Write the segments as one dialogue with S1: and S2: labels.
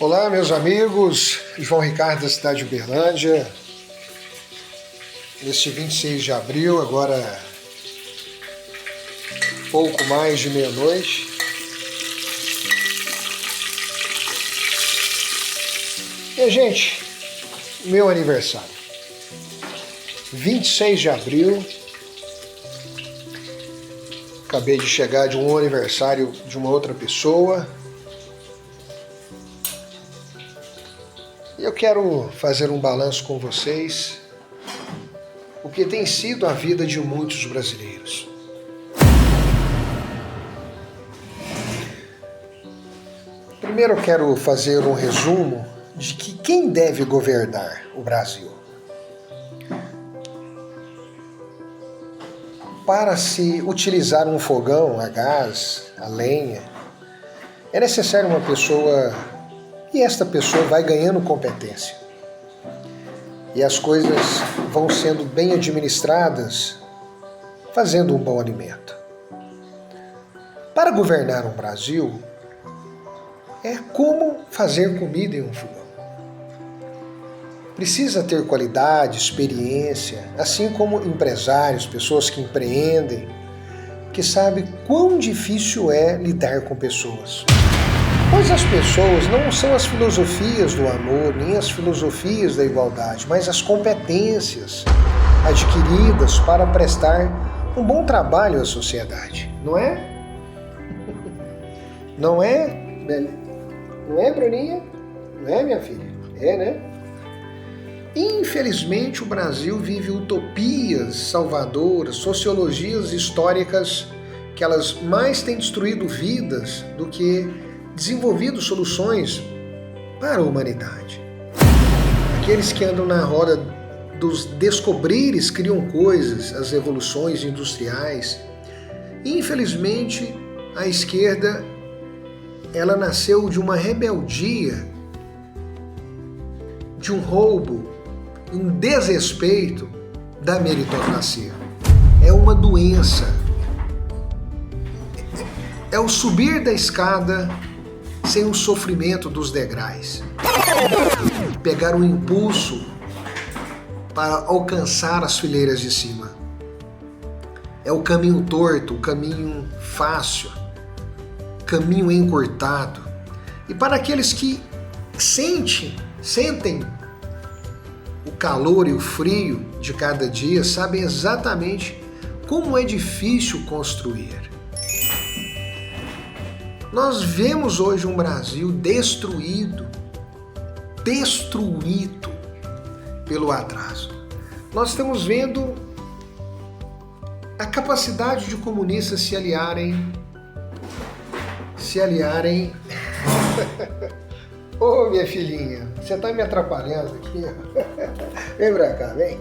S1: Olá, meus amigos, João Ricardo da cidade de Uberlândia. Neste 26 de abril, agora pouco mais de meia-noite. E, gente, meu aniversário. 26 de abril. Acabei de chegar de um aniversário de uma outra pessoa. E eu quero fazer um balanço com vocês, o que tem sido a vida de muitos brasileiros. Primeiro eu quero fazer um resumo de que quem deve governar o Brasil. Para se utilizar um fogão a gás, a lenha, é necessário uma pessoa, e esta pessoa vai ganhando competência. E as coisas vão sendo bem administradas, fazendo um bom alimento. Para governar um Brasil, é como fazer comida em um fogão. Precisa ter qualidade, experiência, assim como empresários, pessoas que empreendem, que sabem quão difícil é lidar com pessoas. Pois as pessoas não são as filosofias do amor, nem as filosofias da igualdade, mas as competências adquiridas para prestar um bom trabalho à sociedade, não é? Não é, não é, Bruninha? Não é, minha filha? É, né? Infelizmente, o Brasil vive utopias salvadoras, sociologias históricas que elas mais têm destruído vidas do que desenvolvido soluções para a humanidade. Aqueles que andam na roda dos descobrires criam coisas, as revoluções industriais. Infelizmente, a esquerda ela nasceu de uma rebeldia, de um roubo, um desrespeito da meritocracia. É uma doença. É o subir da escada sem o sofrimento dos degraus. Pegar um impulso para alcançar as fileiras de cima. É o caminho torto, o caminho fácil, caminho encurtado. E para aqueles que sentem o calor e o frio de cada dia, sabem exatamente como é difícil construir. Nós vemos hoje um Brasil destruído pelo atraso. Nós estamos vendo a capacidade de comunistas se aliarem. Ô, minha filhinha, você tá me atrapalhando aqui, ó. Vem pra cá, vem.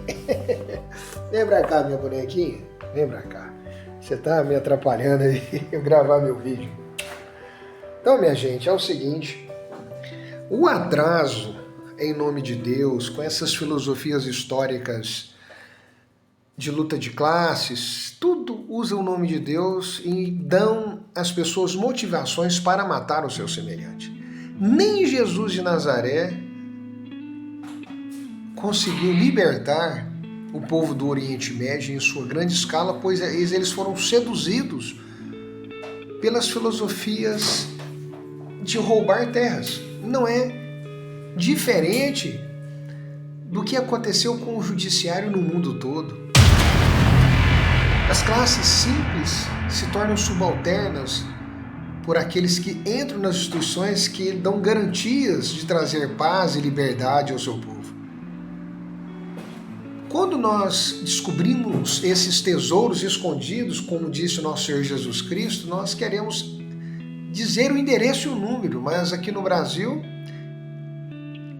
S1: Vem pra cá, minha bonequinha. Vem pra cá. Você tá me atrapalhando aí, eu gravar meu vídeo. Então, minha gente, é o seguinte. O atraso, em nome de Deus, com essas filosofias históricas de luta de classes, tudo usa o nome de Deus e dão às pessoas motivações para matar o seu semelhante. Nem Jesus de Nazaré conseguiu libertar o povo do Oriente Médio em sua grande escala, pois eles foram seduzidos pelas filosofias de roubar terras. Não é diferente do que aconteceu com o judiciário no mundo todo. As classes simples se tornam subalternas por aqueles que entram nas instituições que dão garantias de trazer paz e liberdade ao seu povo. Quando nós descobrimos esses tesouros escondidos, como disse o nosso Senhor Jesus Cristo, nós queremos dizer o endereço e o número, mas aqui no Brasil,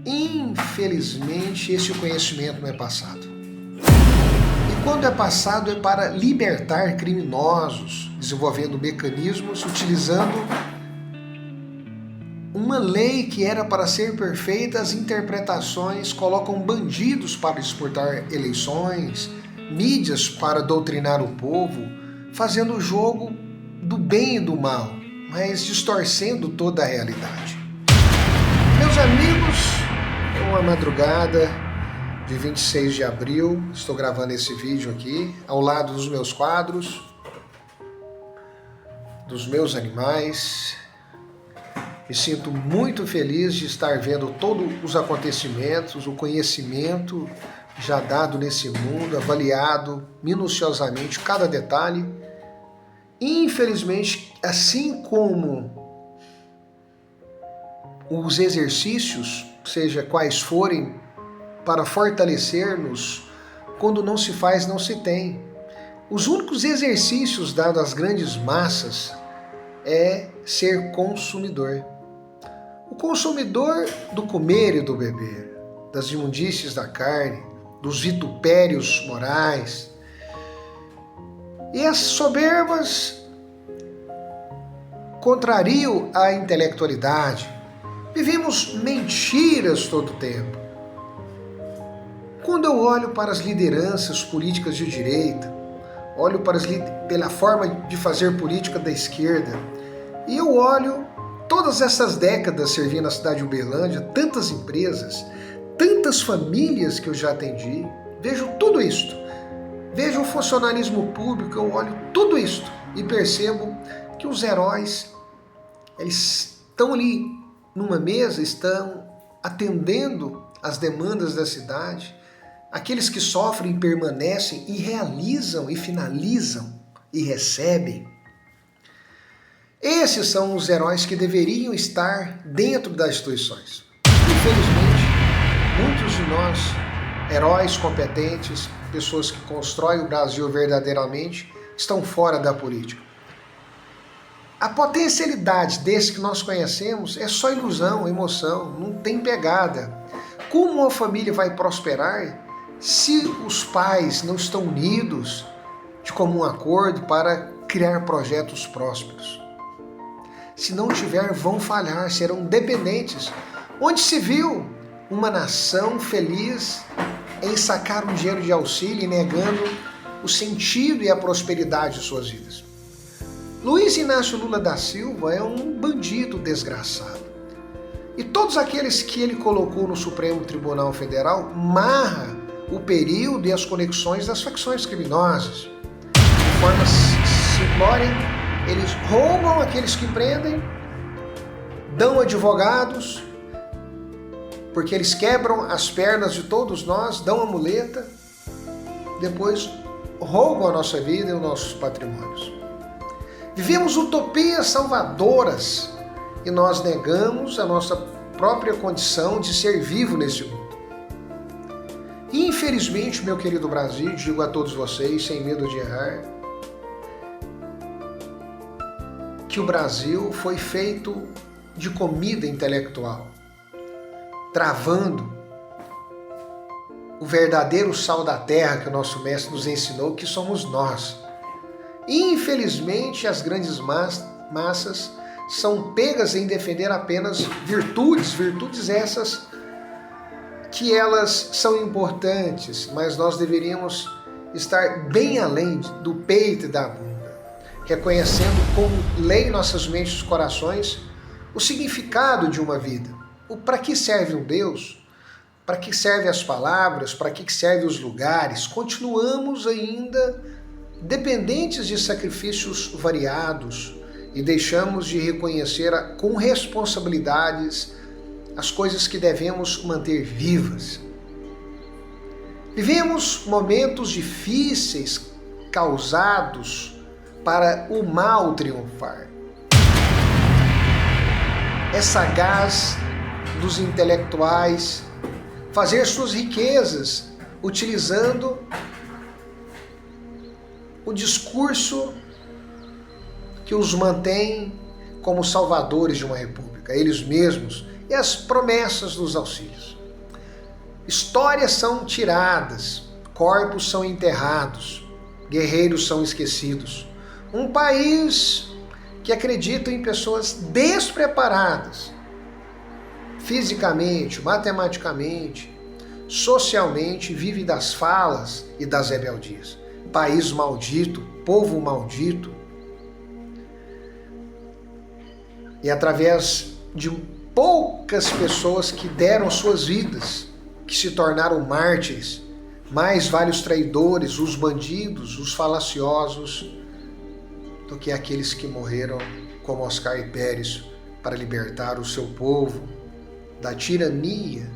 S1: infelizmente, esse conhecimento não é passado. E quando é passado é para libertar criminosos, desenvolvendo mecanismos, utilizando uma lei que era para ser perfeita, as interpretações colocam bandidos para disputar eleições, mídias para doutrinar o povo, fazendo o jogo do bem e do mal, mas distorcendo toda a realidade. uma madrugada de 26 de abril, estou gravando esse vídeo aqui, ao lado dos meus quadros, dos meus animais. Me sinto muito feliz de estar vendo todos os acontecimentos, o conhecimento já dado nesse mundo, avaliado minuciosamente cada detalhe. Infelizmente, assim como os exercícios, seja quais forem, para fortalecer-nos, quando não se faz, não se tem. Os únicos exercícios dados às grandes massas é ser consumidor. O consumidor do comer e do beber, das imundícies da carne, dos vitupérios morais. E as soberbas contrariam a intelectualidade. Vivemos mentiras todo o tempo. Quando eu olho para as lideranças políticas de direita, olho pela forma de fazer política da esquerda, e eu olho todas essas décadas servindo a cidade de Uberlândia, tantas empresas, tantas famílias que eu já atendi, vejo tudo isto. Vejo o funcionalismo público, eu olho tudo isto e percebo que os heróis, eles estão ali numa mesa, estão atendendo às demandas da cidade. Aqueles que sofrem permanecem e realizam e finalizam e recebem. Esses são os heróis que deveriam estar dentro das instituições. Infelizmente, muitos de nós, heróis competentes, pessoas que constroem o Brasil verdadeiramente, estão fora da política. A potencialidade desse que nós conhecemos é só ilusão, emoção, não tem pegada. Como uma família vai prosperar se os pais não estão unidos de comum acordo para criar projetos prósperos? Se não tiver, vão falhar, serão dependentes. Onde se viu uma nação feliz em sacar um dinheiro de auxílio e negando o sentido e a prosperidade de suas vidas? Luiz Inácio Lula da Silva é um bandido desgraçado. E todos aqueles que ele colocou no Supremo Tribunal Federal marra o período e as conexões das facções criminosas. De forma simplória, eles roubam aqueles que prendem, dão advogados, porque eles quebram as pernas de todos nós, dão a muleta, depois roubam a nossa vida e os nossos patrimônios. Vivemos utopias salvadoras e nós negamos a nossa própria condição de ser vivo nesse mundo. Infelizmente, meu querido Brasil, digo a todos vocês, sem medo de errar, que o Brasil foi feito de comida intelectual, travando o verdadeiro sal da terra que o nosso mestre nos ensinou, que somos nós. Infelizmente, as grandes massas são pegas em defender apenas virtudes essas que elas são importantes, mas nós deveríamos estar bem além do peito e da bunda, reconhecendo como lê em nossas mentes e corações o significado de uma vida. Para que serve um Deus? Para que servem as palavras? Para que servem os lugares? Continuamos ainda dependentes de sacrifícios variados e deixamos de reconhecer com responsabilidades as coisas que devemos manter vivas. Vivemos momentos difíceis causados para o mal triunfar. É sagaz dos intelectuais fazer suas riquezas utilizando o discurso que os mantém como salvadores de uma república, eles mesmos, e as promessas dos auxílios. Histórias são tiradas, corpos são enterrados, guerreiros são esquecidos. Um país que acredita em pessoas despreparadas, fisicamente, matematicamente, socialmente, vive das falas e das rebeldias. País maldito, povo maldito. E através de poucas pessoas que deram suas vidas que se tornaram mártires. Mais vale os traidores, os bandidos, os falaciosos, do que aqueles que morreram como Oscar Pérez para libertar o seu povo da tirania,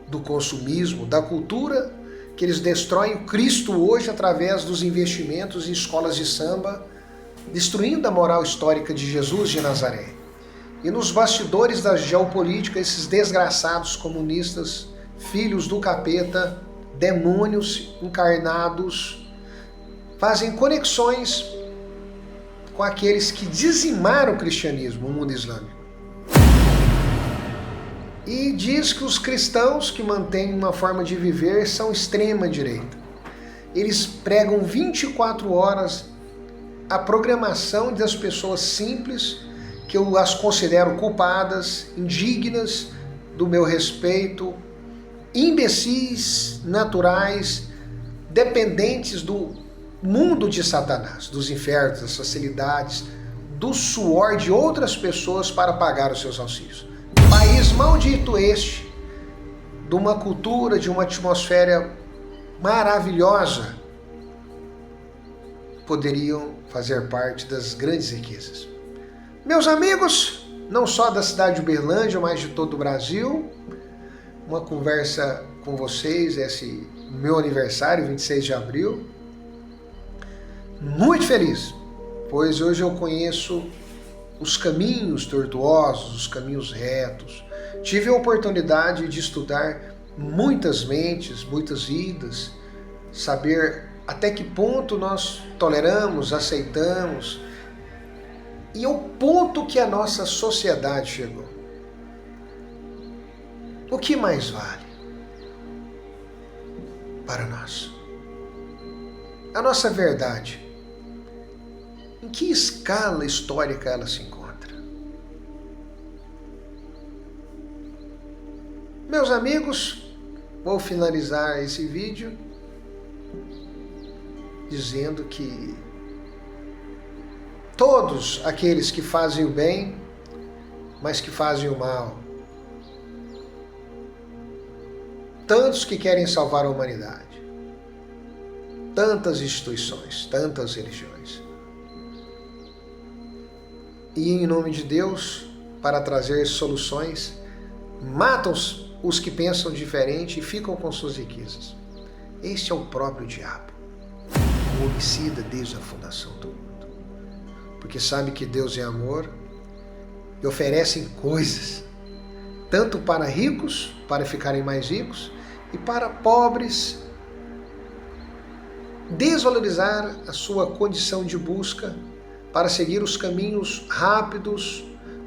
S1: do consumismo, da cultura que eles destroem o Cristo hoje através dos investimentos em escolas de samba, destruindo a moral histórica de Jesus de Nazaré. E nos bastidores da geopolítica, esses desgraçados comunistas, filhos do capeta, demônios encarnados, fazem conexões com aqueles que dizimaram o cristianismo, o mundo islâmico. E diz que os cristãos que mantêm uma forma de viver são extrema-direita. Eles pregam 24 horas a programação das pessoas simples, que eu as considero culpadas, indignas do meu respeito, imbecis, naturais, dependentes do mundo de Satanás, dos infernos, das facilidades, do suor de outras pessoas para pagar os seus auxílios. País maldito este, de uma cultura, de uma atmosfera maravilhosa, poderiam fazer parte das grandes riquezas. Meus amigos, não só da cidade de Uberlândia, mas de todo o Brasil, uma conversa com vocês, esse meu aniversário, 26 de abril. Muito feliz, pois hoje eu conheço os caminhos tortuosos, os caminhos retos. Tive a oportunidade de estudar muitas mentes, muitas vidas, saber até que ponto nós toleramos, aceitamos, e o ponto que a nossa sociedade chegou. O que mais vale para nós? A nossa verdade. Em que escala histórica ela se encontra? Meus amigos, vou finalizar esse vídeo dizendo que todos aqueles que fazem o bem, mas que fazem o mal, tantos que querem salvar a humanidade, tantas instituições, tantas religiões, e em nome de Deus, para trazer soluções, matam os que pensam diferente e ficam com suas riquezas. Este é o próprio diabo, o homicida desde a fundação do mundo. Porque sabe que Deus é amor e oferecem coisas, tanto para ricos, para ficarem mais ricos, e para pobres, desvalorizar a sua condição de busca, para seguir os caminhos rápidos,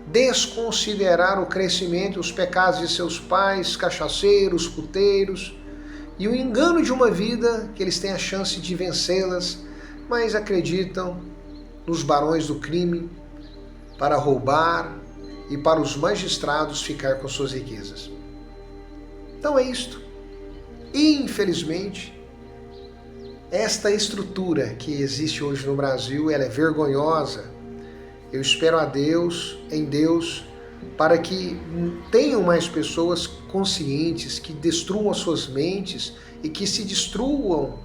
S1: desconsiderar o crescimento e os pecados de seus pais, cachaceiros, puteiros, e o engano de uma vida que eles têm a chance de vencê-las, mas acreditam nos barões do crime para roubar e para os magistrados ficar com suas riquezas. Então é isto. Infelizmente, esta estrutura que existe hoje no Brasil, ela é vergonhosa. Eu espero a Deus, em Deus, para que tenham mais pessoas conscientes, que destruam as suas mentes e que se destruam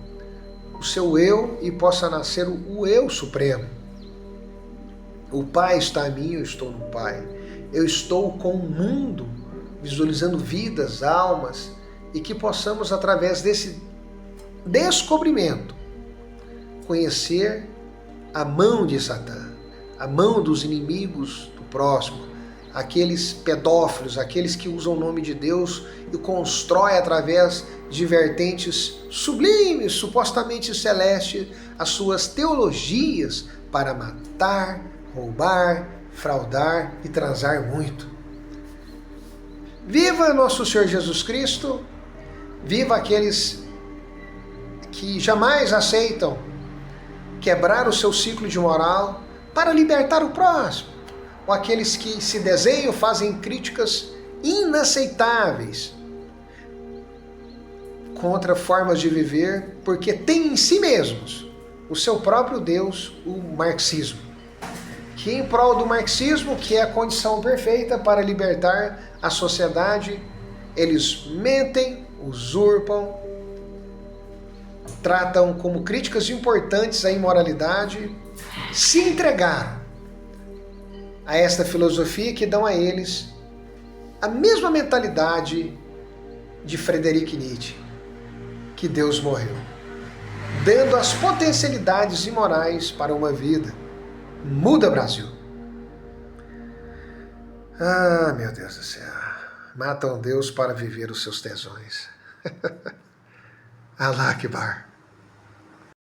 S1: o seu eu e possa nascer o eu supremo. O Pai está em mim, eu estou no Pai. Eu estou com o mundo, visualizando vidas, almas, e que possamos, através desse descobrimento, conhecer a mão de Satã, a mão dos inimigos do próximo, aqueles pedófilos, aqueles que usam o nome de Deus e constroem através de vertentes sublimes, supostamente celestes, as suas teologias para matar, roubar, fraudar e transar muito. Viva nosso Senhor Jesus Cristo, viva aqueles que jamais aceitam quebrar o seu ciclo de moral para libertar o próximo, ou aqueles que se desenham, fazem críticas inaceitáveis contra formas de viver, porque têm em si mesmos o seu próprio Deus, o marxismo, que em prol do marxismo, que é a condição perfeita para libertar a sociedade, eles mentem, usurpam, tratam como críticas importantes a imoralidade, se entregaram a esta filosofia que dão a eles a mesma mentalidade de Friedrich Nietzsche, que Deus morreu, dando as potencialidades imorais para uma vida. Muda, Brasil! Ah, meu Deus do céu! Matam Deus para viver os seus tesões. Allah Akbar!